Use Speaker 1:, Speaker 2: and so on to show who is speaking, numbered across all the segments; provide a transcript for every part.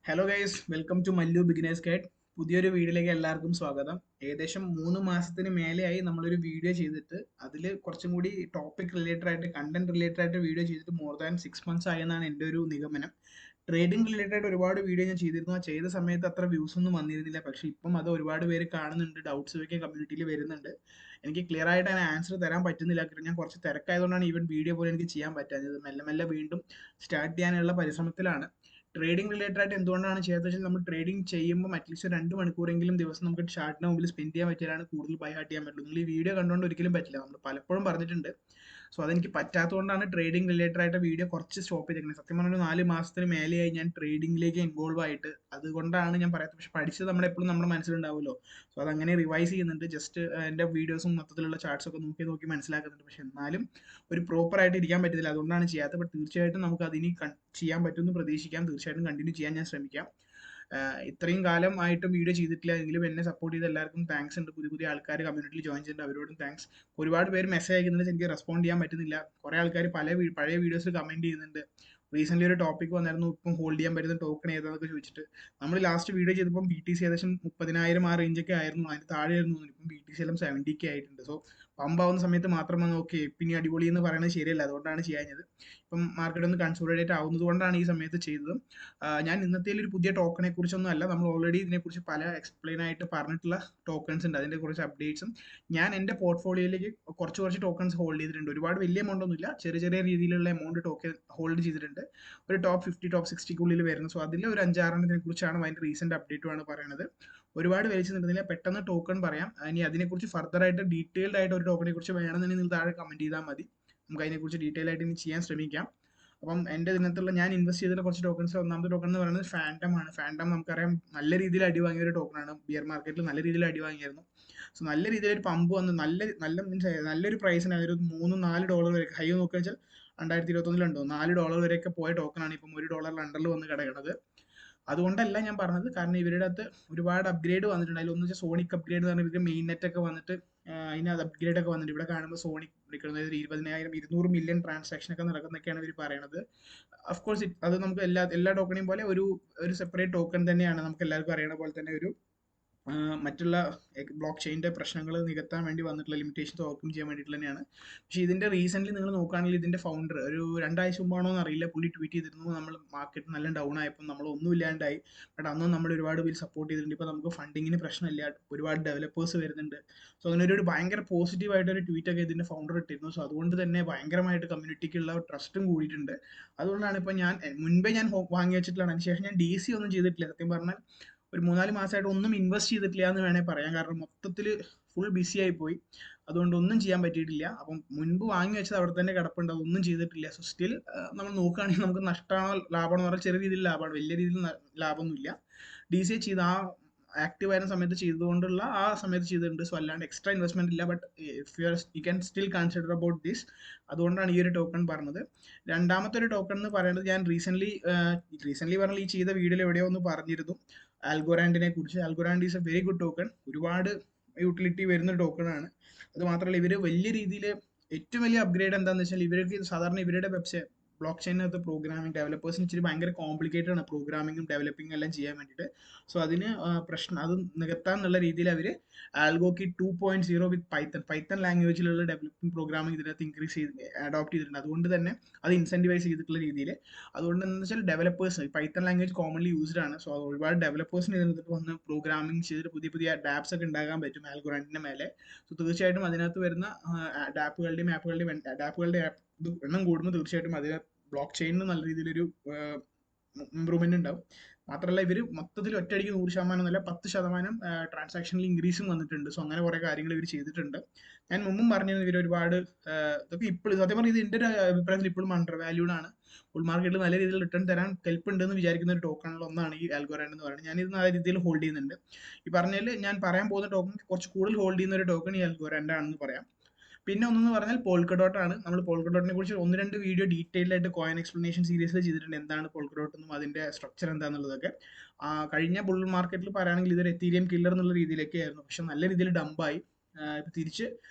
Speaker 1: Hello guys, welcome to Mallu beginners guide. പുതിയൊരു വീഡിയോയിലേക്ക് എല്ലാവർക്കും സ്വാഗതം. ഏകദേശം 3 മാസത്തിന് മേലെയായി നമ്മളൊരു വീഡിയോ ചെയ്തിട്ട് അതിൽ കുറച്ചും കൂടി ടോപ്പിക് റിലേറ്റഡ് ആയിട്ട് കണ്ടന്റ് റിലേറ്റഡ് ആയിട്ട് വീഡിയോ ചെയ്തിട്ട് മോർ ദാൻ 6 മന്ത്സ് ആയെന്നാണ് എൻ്റെ ഒരു നിഗമനം. ട്രേഡിംഗ് റിലേറ്റഡ് ആയിട്ട് ഒരുപാട് വീഡിയോ ഞാൻ ചെയ്തിരുന്നു. ആ ചെയ്ത സമയത്ത് അത്ര വ്യൂസ് ഒന്നും വന്നിരുന്നില്ല. പക്ഷേ ഇപ്പം അത് ഒരുപാട് പേര് കാണുന്നുണ്ട്, ഡൗട്ട്സ് ഒക്കെ കമ്മ്യൂണിറ്റിയിൽ വരുന്നുണ്ട്. എനിക്ക് ക്ലിയർ ആയിട്ട് അതിന് ആൻസർ തരാൻ പറ്റുന്നില്ല. കാരണം ഞാൻ കുറച്ച് തിരക്കായതുകൊണ്ടാണ് ഈവൻ വീഡിയോ പോലും എനിക്ക് ചെയ്യാൻ പറ്റാത്തത്. മെല്ലെ മെല്ലെ വീണ്ടും സ്റ്റാർട്ട് ചെയ്യാനുള്ള പരിശ്രമത്തിലാണ്. ട്രേഡിംഗ് റിലേറ്റഡ് ആയിട്ട് എന്തുകൊണ്ടാണ് ചെയ്യാത്തത് വെച്ചാൽ നമ്മൾ ട്രേഡിംഗ് ചെയ്യുമ്പോൾ അറ്റ്ലീസ്റ്റ് 2 മണിക്കൂറെങ്കിലും ദിവസം നമുക്ക് ചാർട്ടിന് മുമ്പിൽ സ്പെൻഡ് ചെയ്യാൻ പറ്റിയാലാണ് കൂടുതൽ ബൈ ഹാർട്ട് ചെയ്യാൻ പറ്റുള്ളൂ. നിങ്ങൾ ഈ വീഡിയോ കണ്ടുകൊണ്ട് ഒരിക്കലും പറ്റില്ല. നമ്മൾ പലപ്പോഴും പറഞ്ഞിട്ടുണ്ട്. സോ അതെനിക്ക് പറ്റാത്തതുകൊണ്ടാണ് ട്രേഡിംഗ് റിലേറ്റഡ് ആയിട്ട് വീഡിയോ കുറച്ച് സ്റ്റോപ്പ് ചെയ്തേക്കുന്നത്. സത്യം പറഞ്ഞാൽ 4 മാസത്തിന് മേലെയായി ഞാൻ ട്രേഡിംഗിലേക്ക് ഇൻവോൾവ് ആയിട്ട്. അതുകൊണ്ടാണ് ഞാൻ പറയാത്തത്. പക്ഷെ പഠിച്ചത് എപ്പോഴും നമ്മുടെ മനസ്സിലുണ്ടാവുമല്ലോ. സോ അതങ്ങനെ റിവൈസ് ചെയ്യുന്നുണ്ട്. ജസ്റ്റ് എൻ്റെ വീഡിയോസും മൊത്തത്തിലുള്ള ചാർട്ട്സ് ഒക്കെ നോക്കി നോക്കി മനസ്സിലാക്കുന്നുണ്ട്. പക്ഷെ എന്നാലും ഒരു പ്രോപ്പർ ആയിട്ട് ഇരിക്കാൻ പറ്റുന്നില്ല. അതുകൊണ്ടാണ് ചെയ്യാത്തത്. ബട്ട് തീർച്ചയായിട്ടും നമുക്ക് അതിനി ചെയ്യാൻ പറ്റുമെന്ന് പ്രതീക്ഷിക്കാം. തീർച്ചയായിട്ടും കണ്ടിന്യൂ ചെയ്യാൻ ഞാൻ ശ്രമിക്കാം. ഇത്രയും കാലം ആയിട്ടും വീഡിയോ ചെയ്തിട്ടില്ല എങ്കിലും എന്നെ സപ്പോർട്ട് ചെയ്ത എല്ലാവർക്കും താങ്ക്സ് ഉണ്ട്. പുതിയ പുതിയ ആൾക്കാർ കമ്മ്യൂണിറ്റിയിൽ ജോയിൻ ചെയ്യുന്നുണ്ട്, അവരോടും താങ്ക്സ്. ഒരുപാട് പേര് മെസ്സേജ് അയക്കുന്നുണ്ട്, എനിക്ക് റെസ്പോണ്ട് ചെയ്യാൻ പറ്റുന്നില്ല. കുറേ ആൾക്കാർ പഴയ വീഡിയോസിൽ കമന്റ് ചെയ്യുന്നുണ്ട്. റീസെന്റ് ഒരു ടോപ്പിക് വന്നായിരുന്നു, ഇപ്പം ഹോൾഡ് ചെയ്യാൻ പറ്റുന്ന ടോക്കൺ ഏതാന്നൊക്കെ ചോദിച്ചിട്ട്. നമ്മൾ ലാസ്റ്റ് വീഡിയോ ചെയ്തപ്പോൾ ബി ടി സി ഏകദേശം 30,000 ആ റേഞ്ചൊക്കെ ആയിരുന്നു. അതിന് താഴെയായിരുന്നു. ഇപ്പം ബി ടി സി എല്ലാം 70K ആയിട്ടുണ്ട്. സോ പമ്പാവുന്ന സമയത്ത് മാത്രം വന്ന് ഓക്കെ പിന്നെ അടിപൊളി എന്ന് പറയുന്നത് ശരിയല്ല. അതുകൊണ്ടാണ് ചെയ്യാഞ്ഞത്. ഇപ്പം മാർക്കറ്റ് ഒന്ന് കൺസോളിഡേറ്റ് ആവുന്നത് കൊണ്ടാണ് ഈ സമയത്ത് ചെയ്തത്. ഞാൻ ഇന്നത്തെ ഒരു പുതിയ ടോക്കണെ കുറിച്ചൊന്നും അല്ല, നമ്മൾ ഓൾറെഡി ഇതിനെക്കുറിച്ച് പല എക്സ്പ്ലെയിൻ ആയിട്ട് പറഞ്ഞിട്ടുള്ള ടോക്കൺസ് ഉണ്ട്. അതിന്റെ കുറച്ച് അപ്ഡേറ്റ്സും ഞാൻ എൻ്റെ പോർട്ട്ഫോളിയോയിലേക്ക് കുറച്ച് ടോക്കൺസ് ഹോൾഡ് ചെയ്തിട്ടുണ്ട്. ഒരുപാട് വലിയ എമൗണ്ട് ഒന്നുമില്ല, ചെറിയ ചെറിയ രീതിയിലുള്ള എമൗണ്ട് ടോക്കൺ ഹോൾഡ് ചെയ്തിട്ടുണ്ട്. ഒരു ടോപ്പ് 50 ടോപ്പ് 60ക്കുള്ളിൽ വരുന്നു. സോ അതിൽ ഒരു 5-6 കുറിച്ചാണ് അതിന്റെ റീസെന്റ് അപ്ഡേറ്റുമാണ് പറയുന്നത്. ഒരുപാട് വലിച്ചു നിൽക്കുന്നില്ല, പെട്ടെന്ന് ടോക്കൺ പറയാം. ഇനി അതിനെക്കുറിച്ച് ഫർദർ ആയിട്ട് ഡീറ്റെയിൽഡ് ആയിട്ട് ഒരു ടോക്കണെ കുറിച്ച് വേണമെന്നുണ്ടെങ്കിൽ നിങ്ങൾ താഴെ കമന്റ് ചെയ്താൽ മതി. നമുക്ക് അതിനെക്കുറിച്ച് ഡീറ്റെയിൽ ആയിട്ട് ഇനി ചെയ്യാൻ ശ്രമിക്കാം. അപ്പം എൻ്റെ ഇതിനകത്തുള്ള ഞാൻ ഇൻവെസ്റ്റ് ചെയ്തിട്ടുള്ള കുറച്ച് ടോക്കൺസ്, ഒന്നാമത്തെ ടോക്കൺ എന്ന് പറയുന്നത് ഫാൻറ്റം ആണ്. ഫാൻറ്റം നമുക്കറിയാം നല്ല രീതിയിൽ അടി വാങ്ങിയ ഒരു ടോക്കൺ ആണ്. ബിയർ മാർക്കറ്റിൽ നല്ല രീതിയിൽ അടി വാങ്ങിയായിരുന്നു. സോ നല്ല രീതിയിൽ ഒരു പമ്പ് വന്ന് നല്ല നല്ല മീൻസ് നല്ലൊരു പ്രൈസിന് ഒരു $3-4 വരെ ഹൈ നോക്കുക വെച്ചാൽ 2021 $4 വരെയൊക്കെ പോയ ടോക്കൺ ആണ് ഇപ്പം $1 അണ്ടറിൽ വന്ന് കിടക്കുന്നത്. അതുകൊണ്ടല്ല ഞാൻ പറഞ്ഞത്, കാരണം ഇവരുടെ അകത്ത് ഒരുപാട് അപ്ഗ്രേഡ് വന്നിട്ടുണ്ട്. അതിലൊന്ന് വെച്ചാൽ സോണിക് അപ്ഗ്രേഡ് എന്ന് പറഞ്ഞാൽ ഇവർക്ക് മെയിൻ നെറ്റ് ഒക്കെ വന്നിട്ട് അതിനകത്ത് അപ്ഗ്രേഡ് ഒക്കെ വന്നിട്ട് ഇവിടെ കാണുമ്പോൾ സോണിക് വിളിക്കുന്നത് 20,000-200 മില്യൺ ട്രാൻസാക്ഷൻ ഒക്കെ നടക്കുന്നൊക്കെയാണ് ഇവർ പറയുന്നത്. അഫ്കോഴ്സ് അത് നമുക്ക് എല്ലാ ടോക്കണേയും പോലെ ഒരു സെപ്പറേറ്റ് ടോക്കൺ തന്നെയാണ്. നമുക്ക് എല്ലാവർക്കും അറിയണ പോലെ തന്നെ ഒരു മറ്റുള്ള ബ്ലോക്ക് ചെയിൻ്റെ പ്രശ്നങ്ങൾ നികത്താൻ വേണ്ടി വന്നിട്ടുള്ള ലിമിറ്റേഷൻസ് ഓവർകം ചെയ്യാൻ വേണ്ടിയിട്ട് തന്നെയാണ്. പക്ഷേ ഇതിൻ്റെ റീസെൻ്റ്ലി നിങ്ങൾ നോക്കുകയാണെങ്കിൽ ഇതിൻ്റെ ഫൗണ്ടർ ഒരു 2 ആഴ്ച മുമ്പാണോ എന്ന് അറിയില്ല, പുള്ളി ട്വീറ്റ് ചെയ്തിരുന്നു നമ്മൾ മാർക്കറ്റ് നല്ല ഡൗൺ ആയപ്പോൾ നമ്മൾ ഒന്നും ഇല്ലാണ്ടായി. ബട്ട് അന്നും നമ്മൾ ഒരുപാട് പേര് സപ്പോർട്ട് ചെയ്തിട്ടുണ്ട്. ഇപ്പോൾ നമുക്ക് ഫണ്ടിങ്ങിന് പ്രശ്നമില്ല, ഒരുപാട് ഡെവലപ്പേഴ്സ് വരുന്നുണ്ട്. സോ അങ്ങനെ ഒരു ഭയങ്കര പോസിറ്റീവായിട്ടൊരു ട്വീറ്റൊക്കെ ഇതിൻ്റെ ഫൗണ്ടർ ഇട്ടിരുന്നു. സോ അതുകൊണ്ട് തന്നെ ഭയങ്കരമായിട്ട് കമ്മ്യൂണിറ്റിക്കുള്ള ട്രസ്റ്റും കൂടിയിട്ടുണ്ട്. അതുകൊണ്ടാണ് ഇപ്പോൾ മുൻപേ ഞാൻ വാങ്ങി വെച്ചിട്ടുള്ളതാണ്. അതിനുശേഷം ഞാൻ DC ഒന്നും ചെയ്തിട്ടില്ല. സത്യം പറഞ്ഞാൽ ഒരു 3-4 മാസമായിട്ട് ഒന്നും ഇൻവെസ്റ്റ് ചെയ്തിട്ടില്ല എന്ന് വേണേൽ പറയാം. കാരണം മൊത്തത്തിൽ ഫുൾ ബിസി ആയി പോയി. അതുകൊണ്ട് ഒന്നും ചെയ്യാൻ പറ്റിയിട്ടില്ല. അപ്പം മുൻപ് വാങ്ങി വെച്ചത് അവിടെ തന്നെ കിടപ്പുണ്ട്, അതൊന്നും ചെയ്തിട്ടില്ല. സോ സ്റ്റിൽ നമ്മൾ നോക്കുകയാണെങ്കിൽ നമുക്ക് നഷ്ടമാണോ ലാഭമാണോ എന്ന് പറഞ്ഞാൽ ചെറിയ രീതിയിൽ ലാഭമാണ്, വലിയ രീതിയിൽ ലാഭമൊന്നുമില്ല. DCA ചെയ്ത് ആ ആക്റ്റീവ് ആയിരുന്ന സമയത്ത് ചെയ്തുകൊണ്ടുള്ള ആ സമയത്ത് ചെയ്തിട്ടുണ്ട്. സോ അല്ലാണ്ട് എക്സ്ട്രാ ഇൻവെസ്റ്റ്മെന്റ് ഇല്ല. But if you can still consider about this. അതുകൊണ്ടാണ് ഈ ഒരു ടോക്കൺ പറഞ്ഞത്. രണ്ടാമത്തെ ഒരു ടോക്കൺ എന്ന് പറയുന്നത് ഞാൻ റീസെന്റ് പറഞ്ഞാൽ ഈ ചെയ്ത വീഡിയോയിൽ എവിടെയോ ഒന്ന് പറഞ്ഞിരുന്നു ആൽഗോറാൻഡിനെ കുറിച്ച്. Algorand is a very good token. ഒരുപാട് യൂട്ടിലിറ്റി വരുന്ന ടോക്കൺ ആണ്. അത് മാത്രമല്ല ഇവർ വലിയ രീതിയിൽ ഏറ്റവും വലിയ അപ്ഗ്രേഡ് എന്താണെന്ന് വെച്ചാൽ ഇവർക്ക് സാധാരണ ഇവരുടെ വെബ്സൈറ്റ് ബ്ലോക്ക് ചെയിനകത്ത് പ്രോഗ്രാമിംഗ് ഡെവലപ്പേഴ്സിന് ഇച്ചിരി ഭയങ്കര കോംപ്ലിക്കേറ്റഡ് ആണ് പ്രോഗ്രാമിങ്ങും ഡെവലപ്പിംഗും എല്ലാം ചെയ്യാൻ വേണ്ടിയിട്ട്. സോ അതിന് പ്രശ്നം അത് നികത്താൻ എന്നുള്ള രീതിയിൽ അവർ ആൽഗോക്കി 2.0 വിത്ത് പൈത്തൺ ലാംഗ്വേജിലുള്ള ഡെവലപ്പിംഗ് പ്രോഗ്രാമിംഗ് ഇതിനകത്ത് ഇൻക്രീസ് ചെയ്ത് അഡോപ്റ്റ് ചെയ്തിട്ടുണ്ട്. അതുകൊണ്ട് തന്നെ അത് ഇൻസെന്റിവൈസ് ചെയ്തിട്ടുള്ള രീതിയിൽ. അതുകൊണ്ട് എന്താണെന്ന് വെച്ചാൽ developers Python language commonly used ആണ്. സോ ഒരുപാട് ഡെവലപ്പേഴ്സിന് ഇതിനകത്ത് വന്ന് പ്രോഗ്രാമിംഗ് ചെയ്തിട്ട് പുതിയ പുതിയ ഡാപ്സ് ഒക്കെ ഉണ്ടാക്കാൻ പറ്റും ആൽഗോറാൻഡിന്റെ മേലെ. സോ തീർച്ചയായിട്ടും അതിനകത്ത് വരുന്ന ആപ്പുകളുടെ എണ്ണം കൂടുമ്പോൾ തീർച്ചയായിട്ടും അതിന് ബ്ലോക്ക് ചെയിനിന് നല്ല രീതിയിലൊരു ഇമ്പ്രൂവ്മെന്റ് ഉണ്ടാവും. മാത്രമല്ല ഇവർ മൊത്തത്തിൽ ഒറ്റയടിക്ക് 100% എന്നല്ല 10% ട്രാൻസാക്ഷനിൽ ഇൻക്രീസും വന്നിട്ടുണ്ട്. സോ അങ്ങനെ കുറെ കാര്യങ്ങൾ ഇവർ ചെയ്തിട്ടുണ്ട്. ഞാൻ മുമ്പും പറഞ്ഞിരുന്നു ഇവർ ഒരുപാട് ഇതൊക്കെ ഇപ്പോഴും സത്യം പറഞ്ഞാൽ ഇത് എൻ്റെ ഒരു അഭിപ്രായത്തിൽ ഇപ്പോഴും അണ്ടർ വാല്യൂഡ് ആണ്. ബുൾ മാർക്കറ്റിൽ നല്ല രീതിയിൽ റിട്ടേൺ തരാൻ കെൽപ്പ് ഉണ്ടെന്ന് വിചാരിക്കുന്ന ഒരു ടോക്കണിൽ ഒന്നാണ് ഈ ആൽഗോറാൻഡ് എന്ന് പറയുന്നത്. ഞാനിത് നല്ല രീതിയിൽ ഹോൾഡ് ചെയ്യുന്നുണ്ട്. ഈ പറഞ്ഞതിൽ ഞാൻ പറയാൻ പോകുന്ന ടോക്കൺ കുറച്ച് കൂടുതൽ ഹോൾഡ് ചെയ്യുന്ന ഒരു ടോക്കൺ ഈ ആൽഗോറാൻഡ് ആണെന്ന് പറയാം. പിന്നെ ഒന്നെന്ന് പറഞ്ഞാൽ പോൾക്കഡോട്ട് ആണ്. നമ്മൾ പോൾക്കഡോട്ടിനെ കുറിച്ച് 1-2 വീഡിയോ ഡീറ്റെയിൽഡ് ആയിട്ട് കോയിൻ എക്സ്പ്ലനേഷൻ സീരീസിൽ ചെയ്തിട്ടുണ്ട്. എന്താണ് പോൾക്കഡോട്ട് എന്നും അതിന്റെ സ്ട്രക്ചർ എന്താണെന്നുള്ളതൊക്കെ. കഴിഞ്ഞ ബുൾ മാർക്കറ്റിൽ പറയുകയാണെങ്കിൽ ഇതൊരു എത്തീരിയം കില്ലർ എന്നുള്ള രീതിയിലൊക്കെ ആയിരുന്നു. പക്ഷെ നല്ല രീതിയിൽ ഡംപായി. തിരിച്ച്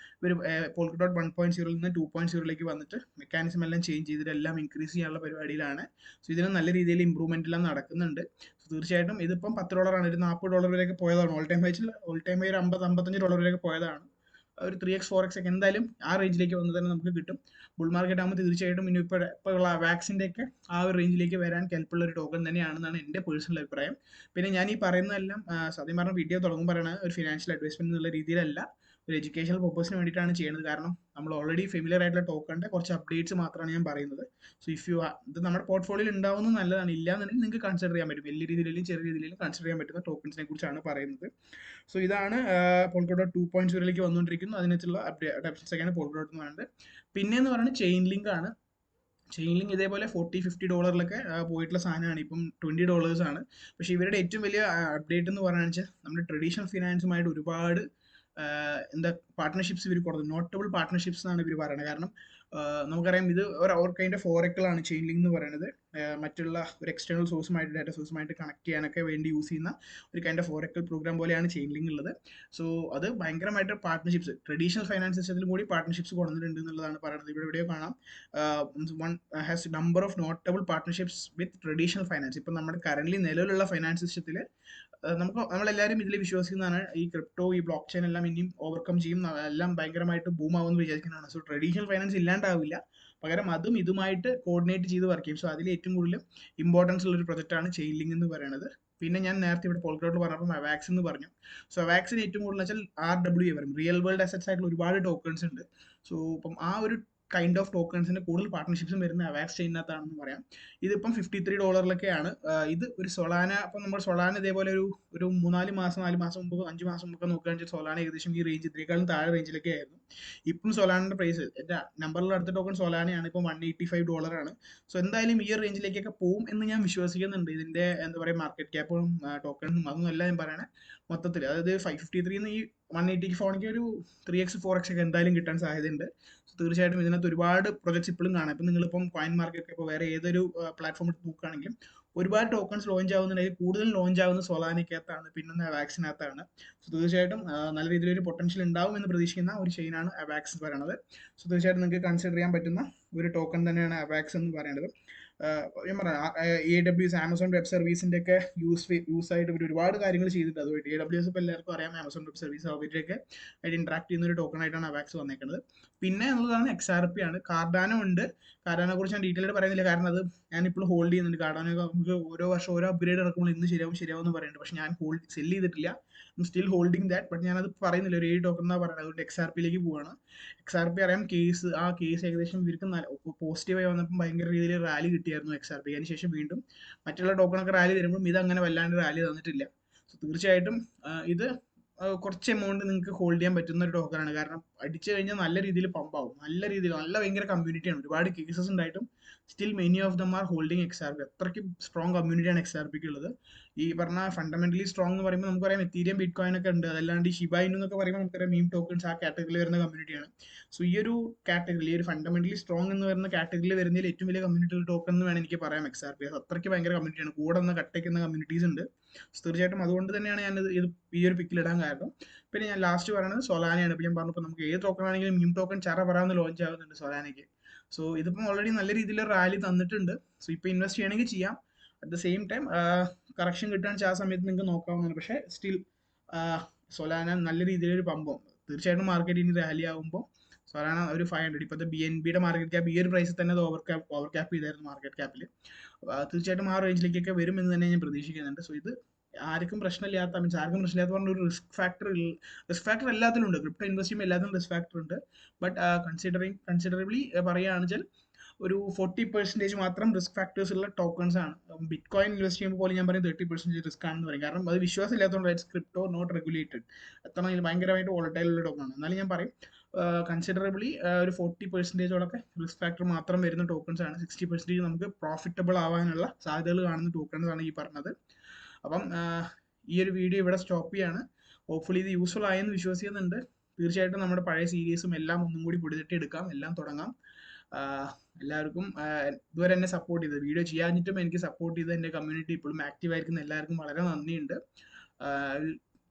Speaker 1: ഒരു പോൾക്ക ഡോട്ട് 1.0 നിന്ന് 2.0 വന്നിട്ട് മെക്കാനിസം എല്ലാം ചേഞ്ച് ചെയ്തിട്ട് എല്ലാം ഇൻക്രീസ് ചെയ്യാനുള്ള പരിപാടിയിലാണ്. സോ ഇതിന് നല്ല രീതിയിൽ ഇമ്പ്രൂവ്മെന്റ് എല്ലാം നടക്കുന്നുണ്ട്. സോ തീർച്ചയായിട്ടും ഇതിപ്പം $10 ഒരു $40 വരെയൊക്കെ പോയതാണ്. ഓൾ ടൈം ഒരു $50-55 വരെയൊക്കെ പോയതാണ്. ഒരു 3x 4x ഒക്കെ എന്തായാലും ആ റേഞ്ചിലേക്ക് വന്ന് തന്നെ നമുക്ക് കിട്ടും. ബുൾ മാർക്കറ്റ് ആകുമ്പോൾ തീർച്ചയായിട്ടും ഇനി ഇപ്പോൾ ഉള്ള വാക്സിൻ്റെ ഒക്കെ ആ ഒരു റേഞ്ചിലേക്ക് വരാൻ കെൽപ്പുള്ള ഒരു ടോക്കൺ തന്നെയാണെന്നാണ് എൻ്റെ പേഴ്സണൽ അഭിപ്രായം. പിന്നെ ഞാൻ ഈ പറയുന്നതെല്ലാം സത്യം പറഞ്ഞ വീഡിയോ തുടങ്ങുമ്പോൾ പറയുന്നത് ഒരു ഫിനാൻഷ്യൽ അഡ്വൈസ്മെന്റ് എന്നുള്ള രീതിയിലല്ല, ഒരു എഡ്യൂക്കേഷണൽ പർപ്പസിന് വേണ്ടിയിട്ടാണ് ചെയ്യുന്നത്. കാരണം നമ്മൾ ഓൾറെഡി ഫെമിലിയർ ആയിട്ടുള്ള ടോക്കണിന്റെ കുറച്ച് അപ്ഡേറ്റ്സ് മാത്രമാണ് ഞാൻ പറയുന്നത്. സോ ഇഫ് യു ഇത് നമ്മുടെ പോർട്ട്ഫോളിയോയിൽ ഉണ്ടാവുന്നത് നല്ലതാണ്, ഇല്ലാന്നുണ്ടെങ്കിൽ നിങ്ങൾക്ക് കൺസിഡർ ചെയ്യാൻ പറ്റും. വലിയ രീതിയിലും ചെറിയ രീതിയിലും കൺസിഡർ ചെയ്യാൻ പറ്റുന്ന ടോക്കൺസിനെ കുറിച്ചാണ് പറയുന്നത്. സോ ഇതാണ് പോൾക്ക ഡോട്ട് 2.0 വന്നുകൊണ്ടിരിക്കുന്നു. അതിനകത്തുള്ള അപ്ഡേറ്റ്സ് ഒക്കെയാണ് പോൾക്ക ഡോട്ട് എന്ന് പറയുന്നത്. പിന്നെ എന്ന് പറയുന്നത് ചെയിൻ ലിങ്ക് ആണ്. ചെയിൻ ലിങ്ക് ഇതേപോലെ $40-50 പോയിട്ടുള്ള സാധനമാണ്. ഇപ്പം $20 ആണ്. പക്ഷേ ഇവരുടെ ഏറ്റവും വലിയ അപ്ഡേറ്റ് എന്ന് പറയുന്നത് വെച്ചാൽ നമ്മുടെ ട്രഡീഷണൽ ഫിനാൻസുമായിട്ട് ഒരുപാട് എന്താ പാർട്ട്ണർഷിപ്സ് ഇവർ കൊടുത്തു. നോട്ടബിൾ പാർട്ട്ണർഷിപ്സ് എന്നാണ് ഇവർ പറയുന്നത്. കാരണം നമുക്കറിയാം ഇത് ഒരു കൈൻഡ് ഓഫ് ഓറക്കിളാണ് ചെയിൻ ലിങ്ക് എന്ന് പറയുന്നത്. മറ്റുള്ള ഒരു എക്സ്റ്റേണൽ സോഴ്സുമായിട്ട് ഡാറ്റ സോഴ്സുമായിട്ട് കണക്ട് ചെയ്യാനൊക്കെ വേണ്ടി യൂസ് ചെയ്യുന്ന ഒരു കൈൻഡ് ഓഫ് ഓറക്കിൾ പ്രോഗ്രാം പോലെയാണ് ചെയിൻ ലിങ്ക് ഉള്ളത്. സോ അത് ഭയങ്കരമായിട്ട് പാർട്ട്ണർഷിപ്സ് ട്രഡീഷണൽ ഫൈനാൻസ് സിസ്റ്റത്തിലും കൂടി പാർട്ട്ണർഷിപ്സ് കൊണ്ടുവന്നിട്ടുണ്ട് എന്നുള്ളതാണ് പറയുന്നത്. ഇവിടെ എവിടെയോ കാണാം one has number of notable partnerships with traditional finance. ഇപ്പം നമ്മുടെ കറന്റ് നിലവിലുള്ള ഫൈനാൻസ് സിസ്റ്റത്തിൽ നമ്മളെല്ലാവരും ഇതിൽ വിശ്വസിക്കുന്നതാണ് ഈ ക്രിപ്റ്റോ, ഈ ബ്ലോക്ക് ചെയിൻ എല്ലാം ഇനിയും ഓവർകം ചെയ്യും, എല്ലാം ഭയങ്കരമായിട്ട് ബൂം ആവുമെന്ന് വിചാരിക്കുന്നതാണ്. സോ ട്രഡീഷണൽ ഫൈനാൻസ് ഇല്ലാണ്ടാവില്ല, പകരം അതും ഇതുമായിട്ട് കോർഡിനേറ്റ് ചെയ്ത് വർക്ക് ചെയ്യും. സോ അതിൽ ഏറ്റവും കൂടുതൽ ഇമ്പോർട്ടൻസ് ഉള്ള ഒരു പ്രൊജക്റ്റാണ് ചെയിൻ ലിങ്ക് എന്ന് പറയുന്നത്. പിന്നെ ഞാൻ നേരത്തെ ഇവിടെ പോൾക്ക ഡോട്ട് പറഞ്ഞപ്പോൾ അവാക്സ് എന്ന് പറഞ്ഞു. സോ അവാക്സിന് ഏറ്റവും കൂടുതൽ വെച്ചാൽ RWA വരും, റിയൽ വേൾഡ് അസറ്റ്സ് ആയിട്ടുള്ള ഒരുപാട് ടോക്കൺസ് ഉണ്ട്. സോ ഇപ്പം ആ ഒരു കൈൻഡ് ഓഫ് ടോക്കൺസിന്റെ കൂടുതൽ പാർട്ട്ണർഷിപ്സും വരുന്ന അവാക്സ് ചെയിനകത്താണെന്ന് പറയാം. ഇതിപ്പം $53 ഇത് ഒരു സൊളാന, അപ്പം നമ്മൾ സൊളാന ഇതേപോലെ ഒരു 4 മാസം 5 മാസം മുമ്പ് നോക്കുകയാണെങ്കിൽ സൊളാന ഏകദേശം ഈ റേഞ്ച് ഇതിനേക്കാളും താഴെ റേഞ്ചിലൊക്കെ ആയിരുന്നു. ഇപ്പം സൊളാനയുടെ പ്രൈസ് എൻ്റെ നമ്പറിൽ അടുത്ത ടോക്കൺ സൊളാനയാണ്, ഇപ്പം $185 ആണ്. സോ എന്തായാലും ഈ റേഞ്ചിലേക്കൊക്കെ പോകും എന്ന് ഞാൻ വിശ്വസിക്കുന്നുണ്ട്. ഇതിന്റെ എന്താ പറയുക മാർക്കറ്റ് ക്യാപ്പും ടോക്കണും അതൊന്നും അല്ല ഞാൻ പറയണേ, മൊത്തത്തിൽ അതായത് 553 ഈ 180 ഫോണിക്ക് ഒരു 3x 4x ഒക്കെ എന്തായാലും കിട്ടാൻ സാധ്യതയുണ്ട്. തീർച്ചയായിട്ടും ഇതിനകത്ത് ഒരുപാട് പ്രൊജക്ട്സ് ഇപ്പോഴും കാണാം. ഇപ്പം നിങ്ങളിപ്പം കോയിൻ മാർക്കറ്റ് ഇപ്പോൾ വേറെ ഏതൊരു പ്ലാറ്റ്ഫോം എടുത്ത് നോക്കുകയാണെങ്കിലും ഒരുപാട് ടോക്കൺസ് ലോഞ്ച് ആവുന്നുണ്ടെങ്കിൽ കൂടുതൽ ലോഞ്ച് ആവുന്ന സൊളാനയ്ക്കകത്താണ്, പിന്നെ അവാക്സിനകത്താണ്. സോ തീർച്ചയായിട്ടും നല്ല രീതിയിലൊരു പൊട്ടൻഷ്യൽ ഉണ്ടാവും എന്ന് പ്രതീക്ഷിക്കുന്ന ഒരു ചെയിനാണ് അവാക്സ് എന്ന് പറയുന്നത്. സോ തീർച്ചയായിട്ടും നിങ്ങൾക്ക് കൺസിഡർ ചെയ്യാൻ പറ്റുന്ന ഒരു ടോക്കൺ തന്നെയാണ് അവാക്സ് എന്ന് പറയുന്നത്. ഞാൻ പറയാം AWS ആമസോൺ വെബ് സർവീസിന്റെ ഒക്കെ യൂസ് ആയിട്ട് ഇവർ ഒരുപാട് കാര്യങ്ങൾ ചെയ്തിട്ട്, അതുമായിട്ട് AWS ഇപ്പോൾ എല്ലാവർക്കും അറിയാം, ആമസോൺ വെബ് സർവീസ് അവരുടെയൊക്കെ ആയിട്ട് ഇന്ററാക്ട് ചെയ്യുന്ന ഒരു ടോക്കൺ ആയിട്ടാണ് അവാക്സ് വന്നേക്കുന്നത്. പിന്നെ എന്നുള്ളതാണ് XRP ആണ്. കാർഡാനോ ഉണ്ട്. കാർഡാനെ കുറിച്ച് ഞാൻ ഡീറ്റെയിൽ ആയിട്ട് പറയുന്നില്ല, കാരണം അത് ഞാനിപ്പോൾ ഹോൾഡ് ചെയ്യുന്നുണ്ട്. കാർഡാനോ നമുക്ക് ഓരോ വർഷം ഓരോ അപ്ഗ്രേഡ് ഇറക്കുമ്പോൾ ഇന്ന് ശരിയാവും എന്ന് പറയുന്നുണ്ട്. പക്ഷെ ഞാൻ സെല് ചെയ്തിട്ടില്ല, സ്റ്റിൽ ഹോൾഡിംഗ് ദാറ്റ്. ബട്ട് ഞാനത് പറയുന്നില്ല, ഒരു 7 ടോക്കൺ എന്നാണ് പറയുന്നത്. അതുകൊണ്ട് XRPയിലേക്ക് പോവാണ്. XRP അറിയാം, ആ കേസ് ഏകദേശം ഇവർക്ക് പോസിറ്റീവായി വന്നപ്പോൾ ഭയങ്കര രീതിയിൽ റാലി കിട്ടിയായിരുന്നു XRP. അതിനുശേഷം വീണ്ടും മറ്റുള്ള ടോക്കണൊക്കെ റാലി തരുമ്പോൾ ഇത് അങ്ങനെ വല്ലാണ്ട് റാലി തന്നിട്ടില്ല. സോ തീർച്ചയായിട്ടും ഇത് കുറച്ച് എമൗണ്ട് നിങ്ങൾക്ക് ഹോൾഡ് ചെയ്യാൻ പറ്റുന്ന ഒരു ടോക്കണാണ്. കാരണം അടിച്ചു കഴിഞ്ഞാൽ നല്ല രീതിയിൽ പമ്പ് ആവും, നല്ല ഭയങ്കര കമ്മ്യൂണിറ്റിയാണ്. ഒരുപാട് കേസസ് ഉണ്ടായിട്ടും still many of them are holding XRP. അത്രയ്ക്ക് സ്ട്രോങ് കമ്മ്യൂണിറ്റിയാണ് XRPക്ക് ഉള്ളത്. ഈ പറഞ്ഞ ഫണ്ടമെന്റലി സ്ട്രോങ് എന്ന് പറയുമ്പോൾ നമുക്കറിയാം എത്തീരിയം ബിറ്റ് കോയിൻ ഒക്കെ ഉണ്ട്. അതല്ലാണ്ട് ഈ ഷിബ ഇനു എന്നൊക്കെ പറയുമ്പോൾ നമുക്കറിയാം മീം ടോക്കൺസ് ആ കാറ്റഗറിയിൽ വരുന്ന കമ്മ്യൂണിറ്റിയാണ്. സോ ഈ ഒരു കാറ്റഗറി, ഈ ഒരു ഫണ്ടമെന്റലി സ്ട്രോങ് എന്ന് പറയുന്ന കാറ്റഗറിയിൽ വരുന്നതിൽ ഏറ്റവും വലിയ കമ്മ്യൂണിറ്റി ടോക്കൺ എന്ന് വേണം എനിക്ക് പറയാം XRP. അത് അത്രയ്ക്ക് ഭയങ്കര കമ്മ്യൂണിറ്റിയാണ്, കൂടെ നിന്ന് കട്ടയ്ക്കുന്ന കമ്മ്യൂണിറ്റീസ് ഉണ്ട്. തീർച്ചയായിട്ടും അതുകൊണ്ട് തന്നെയാണ് ഞാൻ ഈ ഒരു പിക്കിൽ ഇടാൻ കാരണം. പിന്നെ ഞാൻ ലാസ്റ്റ് പറയുന്നത് സൊലാനയാണ്. ഇപ്പം ഞാൻ പറഞ്ഞപ്പോൾ നമുക്ക് ഏത് ടോക്കൺ ആണെങ്കിലും മീം ടോക്കൺ ചറ പറയാമെന്ന് ലോഞ്ച് ആവുന്നുണ്ട് സൊലാനയ്ക്ക്. സോ ഇതിപ്പം ഓൾറെഡി നല്ല രീതിയിൽ റാലി തന്നിട്ടുണ്ട്. സോ ഇപ്പം ഇൻവെസ്റ്റ് ചെയ്യണമെങ്കിൽ ചെയ്യാം. At the same time correction കിട്ടുകയാണെന്ന് ആ സമയത്ത് നിങ്ങൾക്ക് നോക്കാവുന്നതാണ്. പക്ഷേ സ്റ്റിൽ സൊലാന നല്ല രീതിയിലൊരു പമ്പും തീർച്ചയായിട്ടും മാർക്കറ്റ് ഇനി റാലി ആകുമ്പോൾ സൊലാന ഒരു 500, ഇപ്പോഴത്തെ BNBയുടെ മാർക്കറ്റ് ക്യാപ്പ് ഈ ഒരു പ്രൈസിൽ തന്നെ അത് ഓവർ ക്യാപ്പ് ചെയ്തായിരുന്നു മാർക്കറ്റ് ക്യാപ്പിൽ. തീർച്ചയായിട്ടും ആ റേഞ്ചിലേക്കൊക്കെ വരും എന്ന് തന്നെ ഞാൻ പ്രതീക്ഷിക്കുന്നുണ്ട്. സോ ഇത് ആർക്കും പ്രശ്നമില്ലാത്ത പറഞ്ഞ ഒരു റിസ്ക് ഫാക്ടർ എല്ലാത്തിലും ഉണ്ട്. ക്രിപ്റ്റോ ഇൻവെസ്റ്റ് ചെയ്യുമ്പോൾ എല്ലാത്തിലും റിസ്ക് ഫാക്ടർ ഉണ്ട്. ബട്ട് കൺസിഡറബിളി പറയുകയാണെന്ന് വെച്ചാൽ ഒരു 40% മാത്രം റിസ്ക് ഫാക്ടേഴ്സ് ഉള്ള ടോക്കൺസ് ആണ്. ബിറ്റ് കോയിൻ ഇൻവെസ്റ്റ് ചെയ്യുമ്പോൾ പോലും ഞാൻ പറയും 30% റിസ്ക് ആണെന്ന് പറയും. കാരണം അത് വിശ്വാസം ഇല്ലാത്തതുകൊണ്ട് ക്രിപ്റ്റോ നോട്ട് റെഗുലേറ്റഡ്, എത്ര ഭയങ്കരമായിട്ട് വോളറ്റൈൽ ഉള്ള ടോക്കൺ ആണ്. എന്നാലും ഞാൻ പറയും കൺസിഡറബിളി ഒരു 40%ഓളൊക്കെ റിസ്ക് ഫാക്ടർ മാത്രം വരുന്ന ടോക്കൺസ് ആണ്. 60% നമുക്ക് പ്രോഫിറ്റബിൾ ആവാനുള്ള സാധ്യതകൾ കാണുന്ന ടോക്കൺസ് ആണ് ഈ പറഞ്ഞത്. അപ്പം ഈ ഒരു വീഡിയോ ഇവിടെ സ്റ്റോപ്പ് ചെയ്യാണ്. ഹോപ്പ്ഫുള്ളി ഇത് യൂസ്ഫുൾ ആയെന്ന് വിശ്വസിക്കുന്നുണ്ട്. തീർച്ചയായിട്ടും നമ്മുടെ പഴയ സീരീസും എല്ലാം ഒന്നും കൂടി പൊടിതട്ടി എടുക്കാം, എല്ലാം തുടങ്ങാം. എല്ലാവർക്കും ഇതുവരെ എന്നെ സപ്പോർട്ട് ചെയ്തത്, വീഡിയോ ചെയ്യാഞ്ഞിട്ടും എനിക്ക് സപ്പോർട്ട് ചെയ്ത് എൻ്റെ കമ്മ്യൂണിറ്റി ഇപ്പോഴും ആക്റ്റീവ് ആയിരിക്കുന്ന എല്ലാവർക്കും വളരെ നന്ദിയുണ്ട്.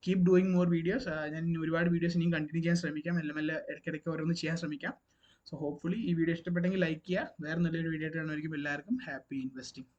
Speaker 1: Keep doing more videos. ഞാൻ ഒരുപാട് വീഡിയോസ് ഇനിയും കണ്ടിന്യൂ ചെയ്യാൻ ശ്രമിക്കാം, മെല്ലെ മെല്ലെ ഇടയ്ക്കിടയ്ക്ക് ഓരോന്ന് ചെയ്യാൻ ശ്രമിക്കാം. സോ ഹോപ്പ്ഫുള്ളി ഈ വീഡിയോ ഇഷ്ടപ്പെട്ടെങ്കിൽ ലൈക്ക് ചെയ്യുക. വേറെ നല്ലൊരു വീഡിയോ ആയിട്ട് കാണുമായിരിക്കും. എല്ലാവർക്കും ഹാപ്പി ഇൻവെസ്റ്റിംഗ്.